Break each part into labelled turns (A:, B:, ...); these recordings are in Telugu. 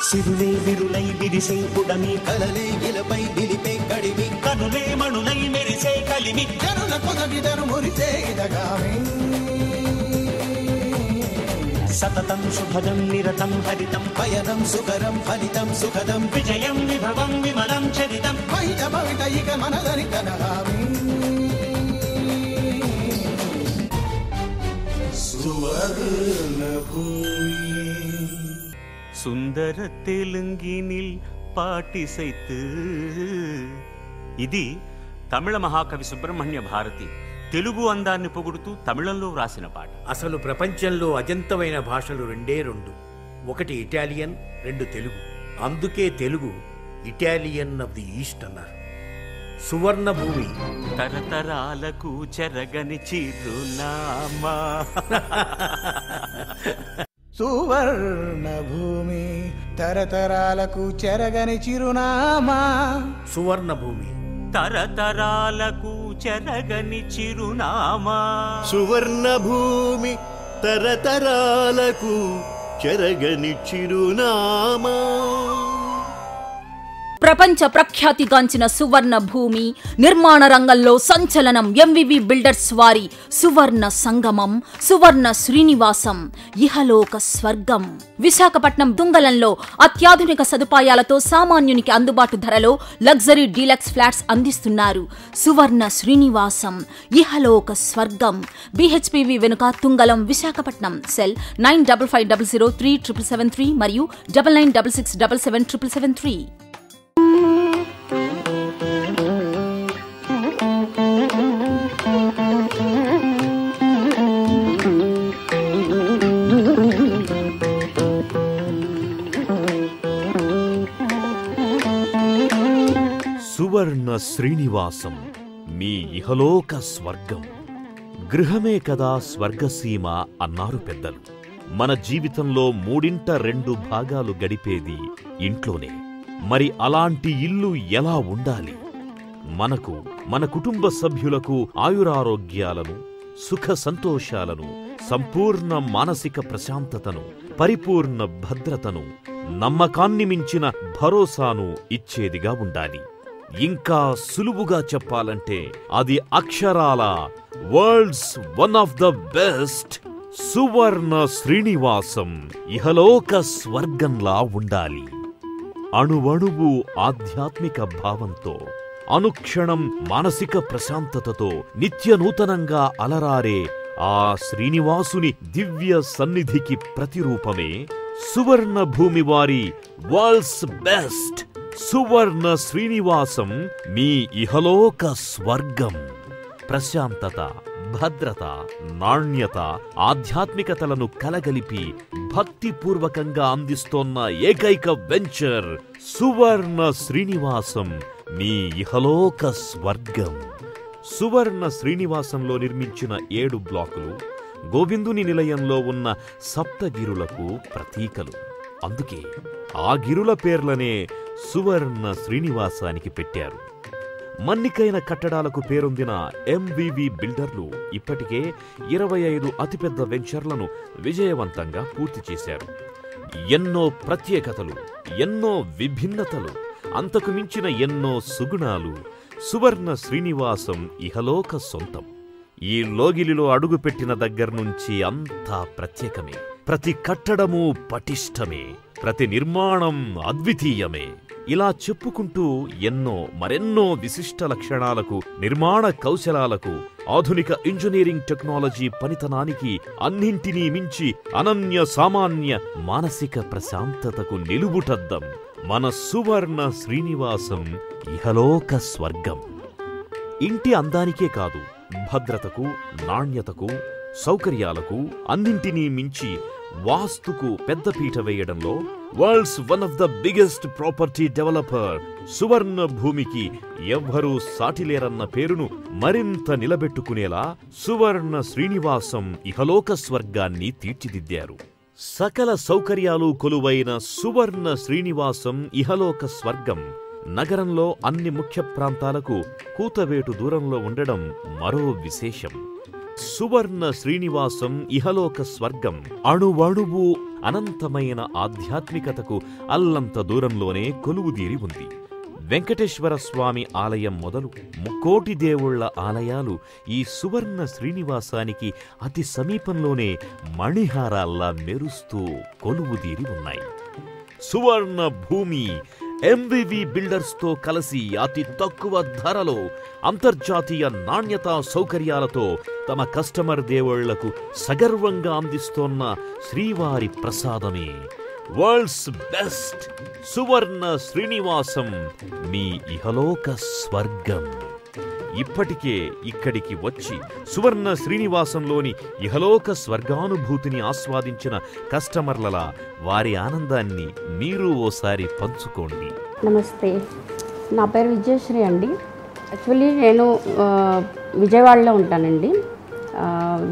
A: సిరులే విరులై విరిసే పుడమి కలలే ఇలపై నిలిపే కడిమి కనులే మణులై మెరిసే కలిమి జనుల కొదవిదరు మురిసే ఇదగామి సతతం శుభదం నిరతం హరితం పయనం సుకరం ఫలితం సుఖదం విజయం విభవం విమలం చరితం మహిత భవిత ఇక మనదరి కనగామి సుందర తెలంగినిల్ పాటిసైతు. ఇది తమిళ మహాకవి సుబ్రహ్మణ్య భారతి తెలుగు అందాన్ని పొగుడుతూ తమిళంలో వ్రాసిన పాట.
B: అసలు ప్రపంచంలో అజంతమైన భాషలు రెండే రెండు, ఒకటి ఇటాలియన్, రెండు తెలుగు. అందుకే Telugu Italian of the east అన్నారు. సువర్ణ భూమి
A: తరతరాలకు చెరగని చిరునామా.
C: సువర్ణ భూమి తరతరాలకు చెరగని చిరునామా.
B: సువర్ణ భూమి
A: తరతరాలకు చెరగని చిరునామా.
D: సువర్ణ భూమి తరతరాలకు చెరగని చిరునామా.
E: ప్రపంచ ప్రఖ్యాతిగాంచిన సువర్ణ భూమి నిర్మాణ రంగంలో సంచలనం. ఎంవివి బిల్డర్స్ వారి సువర్ణ సంగమం, సువర్ణ శ్రీనివాసం, ఇహలోక స్వర్గం. విశాఖపట్నం దుంగలంలో అత్యాధునిక సదుపాయాలతో సామాన్యునికి అందుబాటు ధరలో లగ్జరీ డీలక్స్ ఫ్లాట్స్ అందిస్తున్నారు. సువర్ణ శ్రీనివాసం, ఇహలోక స్వర్గం. బిహెచ్పివి వెనుక తుంగలం, విశాఖపట్నం. సెల్ 9550037773 మరియు 9966777773.
F: సువర్ణ శ్రీనివాసం, మీ ఇహలోక స్వర్గం. గృహమే కదా స్వర్గసీమ అన్నారు పెద్దలు. మన జీవితంలో 3/2 భాగాలు గడిపేది ఇంట్లోనే. మరి అలాంటి ఇల్లు ఎలా ఉండాలి? మనకు, మన కుటుంబ సభ్యులకు ఆయురారోగ్యాలను, సుఖ సంతోషాలను, సంపూర్ణ మానసిక ప్రశాంతతను, పరిపూర్ణ భద్రతను, నమ్మకాన్ని మించిన భరోసాను ఇచ్చేదిగా ఉండాలి. ఇంకా సులువుగా చెప్పాలంటే అది అక్షరాల world's one of the best Suvarna Srinivasam ఇహలోక స్వర్గంలా ఉండాలి. అణువణువు ఆధ్యాత్మిక భావంతో, అనుక్షణం మానసిక ప్రశాంతతతో నిత్యనూతనంగా అలరారే ఆ శ్రీనివాసుని దివ్య సన్నిధికి ప్రతిరూపమే సువర్ణ భూమి వారి వరల్డ్స్ బెస్ట్ సువర్ణ శ్రీనివాసం, మీ ఇహలోక స్వర్గం. ప్రశాంతత, భద్రత, నాణ్యత, ఆధ్యాత్మికతలను కలగలిపి భక్తిపూర్వకంగా అందిస్తోన్న ఏకైక వెంచర్ సువర్ణ శ్రీనివాసం, మీ ఇహలోక స్వర్గం. సువర్ణ శ్రీనివాసంలో నిర్మించిన 7 బ్లాకులు గోవిందుని నిలయంలో ఉన్న సప్తగిరులకు ప్రతీకలు. అందుకే ఆ గిరుల పేర్లనే సువర్ణ శ్రీనివాసానికి పెట్టారు. మన్నికైన కట్టడాలకు పేరొందిన ఎంవివి బిల్డర్లు ఇప్పటికే 25 అతిపెద్ద వెంచర్లను విజయవంతంగా పూర్తి చేశారు. ఎన్నో ప్రత్యేకతలు, ఎన్నో విభిన్నతలు, అంతకు మించిన ఎన్నో సుగుణాలు సువర్ణ శ్రీనివాసం ఇహలోక సొంతం. ఈ లోగిలిలో అడుగుపెట్టిన దగ్గర్నుంచి అంతా ప్రత్యేకమే. ప్రతి కట్టడము పటిష్టమే, ప్రతి నిర్మాణం అద్వితీయమే. ఇలా చెప్పుకుంటూ మరెన్నో విశిష్ట లక్షణాలకు, నిర్మాణ కౌశలాలకు, ఆధునిక ఇంజనీరింగ్ టెక్నాలజీ పనితనానికి, అన్నింటినీ మించి అనన్య సామాన్య మానసిక ప్రశాంతతకు నిలువుటద్దం మన సువర్ణ శ్రీనివాసం ఇహలోక స్వర్గం. ఇంటి అందానికే కాదు, భద్రతకు, నాణ్యతకు, సౌకర్యాలకు అన్నింటినీ మించి వాస్తుకు పెద్దపీట వేయడంలో world's one of the biggest property developer Suvarna భూమికి ఎవ్వరూ సాటిలేరన్న పేరును మరింత నిలబెట్టుకునేలా సువర్ణ శ్రీనివాసం ఇహలోక స్వర్గాన్ని తీర్చిదిద్దారు. సకల సౌకర్యాలు కొలువైన సువర్ణ శ్రీనివాసం ఇహలోక స్వర్గం నగరంలో అన్ని ముఖ్య ప్రాంతాలకు కూతవేటు దూరంలో ఉండడం మరో విశేషం. సువర్ణ శ్రీనివాసం ఇహలోక స్వర్గం. అణువణువు అనంతమైన ఆధ్యాత్మికతకు అల్లంత దూరంలోనే కొలువుదీరి ఉంది. వెంకటేశ్వర స్వామి ఆలయం మొదలు ముక్కోటి దేవుళ్ల ఆలయాలు ఈ సువర్ణ శ్రీనివాసానికి అతి సమీపంలోనే మణిహారాల్లా మెరుస్తూ కొలువుదీరి ఉన్నాయి. సువర్ణ భూమి ఎంవివి బిల్డర్స్తో కలిసి అతి తక్కువ ధరలో అంతర్జాతీయ నాణ్యతా సౌకర్యాలతో తమ కస్టమర్ దేవుళ్లకు సగర్వంగా అందిస్తోన్న శ్రీవారి ప్రసాదమే వరల్డ్స్ బెస్ట్ సువర్ణ శ్రీనివాసం, మీ ఇహలోక స్వర్గం. ఇప్పటికే ఇక్కడికి వచ్చి సువర్ణ శ్రీనివాసంలోని ఇహలోక స్వర్గానుభూతిని ఆస్వాదించిన కస్టమర్లలా వారి ఆనందాన్ని మీరు ఓసారి పంచుకోండి.
G: నమస్తే, నా పేరు విజయశ్రీ అండి. యాక్చువల్లీ నేను విజయవాడలో ఉంటానండి.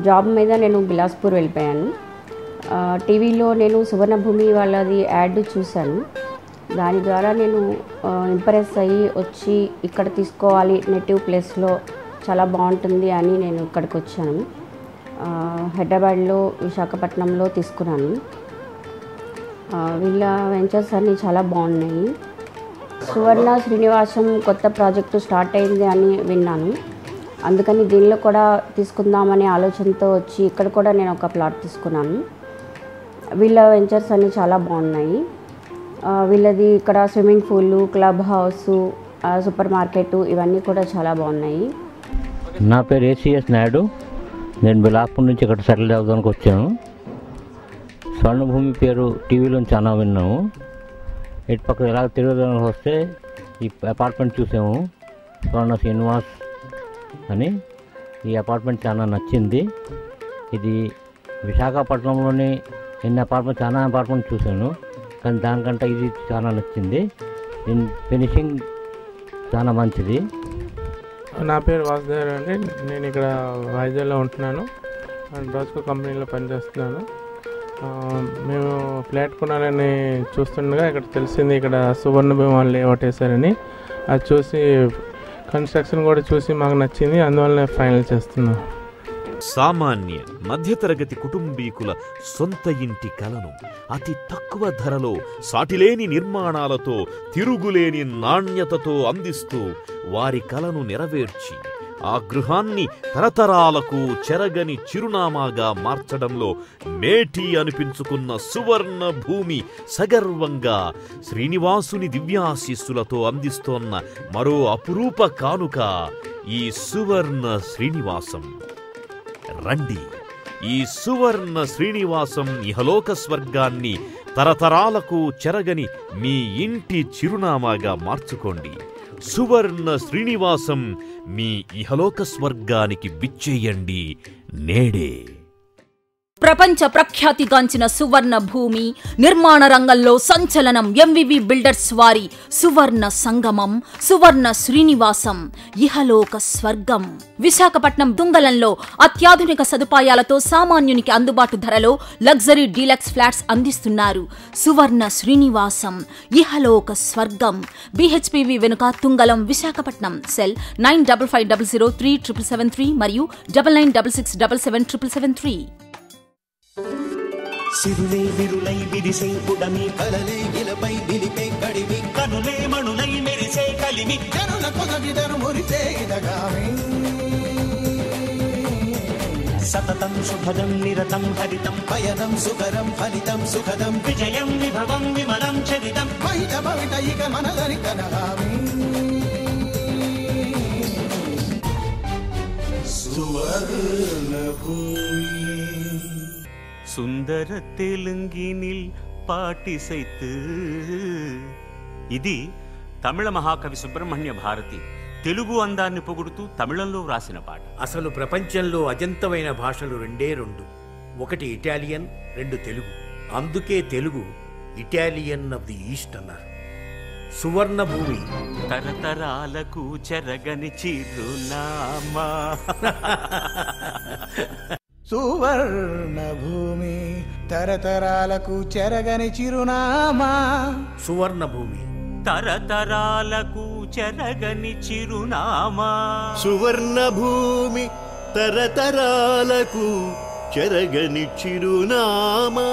G: జాబ్ మీద నేను బిలాస్పూర్ వెళ్ళిపోయాను. టీవీలో నేను సువర్ణభూమి వాళ్ళది యాడ్ చూశాను. దాని ద్వారా నేను ఇంప్రెస్ అయ్యి వచ్చి ఇక్కడ తీసుకోవాలి, నేటివ్ ప్లేస్లో చాలా బాగుంటుంది అని నేను ఇక్కడికి వచ్చాను. హైదరాబాద్లో, విశాఖపట్నంలో తీసుకున్నాను. వీళ్ళ వెంచర్స్ అన్నీ చాలా బాగున్నాయి. సువర్ణ శ్రీనివాసం కొత్త ప్రాజెక్టు స్టార్ట్ అయింది అని విన్నాను. అందుకని దీనిలో కూడా తీసుకుందామనే ఆలోచనతో వచ్చి ఇక్కడ కూడా నేను ఒక ప్లాట్ తీసుకున్నాను. వీళ్ళ వెంచర్స్ అన్నీ చాలా బాగున్నాయి. వీళ్ళది ఇక్కడ swimming pool, club house, super market ఇవన్నీ కూడా చాలా బాగున్నాయి.
H: నా పేరు ఏసీఎస్ నాయుడు. నేను బిలాస్పూర్ నుంచి ఇక్కడ సెటిల్ అవ్వడానికి వచ్చాను. స్వర్ణభూమి పేరు టీవీలో చాలా విన్నాము. ఇటు పక్క ఎలా తిరుగుదానికి వస్తే ఈ అపార్ట్మెంట్ చూసాము, స్వర్ణ శ్రీనివాస్ అని. ఈ అపార్ట్మెంట్ చాలా నచ్చింది. ఇది విశాఖపట్నంలోని చాలా అపార్ట్మెంట్ చూశాను, కానీ దానికంటే ఇది చాలా నచ్చింది. దీని ఫినిషింగ్ చాలా మంచిది.
I: నా పేరు వాసుదేవ్ అండి. నేను ఇక్కడ వైజాగ్లో ఉంటున్నాను. రాజ్కో కంపెనీలో పనిచేస్తున్నాను. మేము ఫ్లాట్ కొనాలని చూస్తుండగా ఇక్కడ తెలిసింది ఇక్కడ సువర్ణభూమి వాళ్ళు లేఅవుట్ వేశారని. అది చూసి కన్స్ట్రక్షన్ కూడా చూసి మాకు నచ్చింది, అందువల్ల ఫైనల్ చేస్తున్నాం.
F: సామాన్య మధ్యతరగతి కుటుంబీకుల సొంత ఇంటి కలను అతి తక్కువ ధరలో సాటిలేని నిర్మాణాలతో తిరుగులేని నాణ్యతతో అందిస్తూ వారి కలను నెరవేర్చి ఆ గృహాన్ని తరతరాలకు చెరగని చిరునామాగా మార్చడంలో మేటి అనిపించుకున్న సువర్ణ భూమి సగర్వంగా శ్రీనివాసుని దివ్యాశీస్సులతో అందిస్తోన్న మరో అపురూప కానుక ఈ సువర్ణ శ్రీనివాసం. రండి, ఈ సువర్ణ శ్రీనివాసం ఇహలోక స్వర్గాన్ని తరతరాలకు చెరగని మీ ఇంటి చిరునామాగా మార్చుకోండి. సువర్ణ శ్రీనివాసం, మీ ఇహలోక స్వర్గానికి విచ్చేయండి నేడే.
E: ప్రపంచ ప్రఖ్యాతిగాంచిన సువర్ణ భూమి నిర్మాణ రంగంలో సంచలనం ఎంవివి బిల్డర్స్ వారి సువర్ణ సంగమం, సువర్ణ శ్రీనివాసం, ఇహలోక స్వర్గం. విశాఖపట్నం దుంగలంలో అత్యాధునిక సదుపాయాలతో సామాన్యునికి అందుబాటు ధరలో లగ్జరీ డీలక్స్ ఫ్లాట్స్ అందిస్తున్నారు. సువర్ణ శ్రీనివాసం, ఇహలోక స్వర్గం. BHPV వెనుక తుంగలం, విశాఖపట్నం. సెల్ 9550037773 మరియు 9966777773.
A: సిరులే విరులై విరిసే పుడమి, కలలే ఇలపై నిలిపే కడిమి, కనులే మణులై మెరిసే కలిమి, కనుల కొదవిదరు మురిసే ఇదగామి. సతతం శుభదం నిరతం హరితం, పయనం సుకరం ఫలితం సుఖదం, విజయం విభవం విమలం చరితం, బయట బయట ఇక మనదని కనగామి. సువర్ణభూమి
J: சுந்தர தெலுங்கினில் பாட்டிசைத்து. ఇది తమిళ మహాకవి సుబ్రహ్మణ్య భారతి తెలుగు అందాన్ని పొగుడుతూ తమిళంలో వ్రాసిన పాట.
B: అసలు ప్రపంచంలో అజంతమైన భాషలు రెండే రెండు. ఒకటి ఇటాలియన్, రెండు తెలుగు. అందుకే Telugu Italian of the east అన్నారు. సువర్ణభూమి
J: తరతరాలకు చెరగని చిరునామా.
C: సువర్ణభూమి తరతరాలకు చెరగని చిరునామా.
B: సువర్ణభూమి
J: తరతరాలకు చెరగని చిరునామా.
D: సువర్ణభూమి తరతరాలకు చెరగని చిరునామా.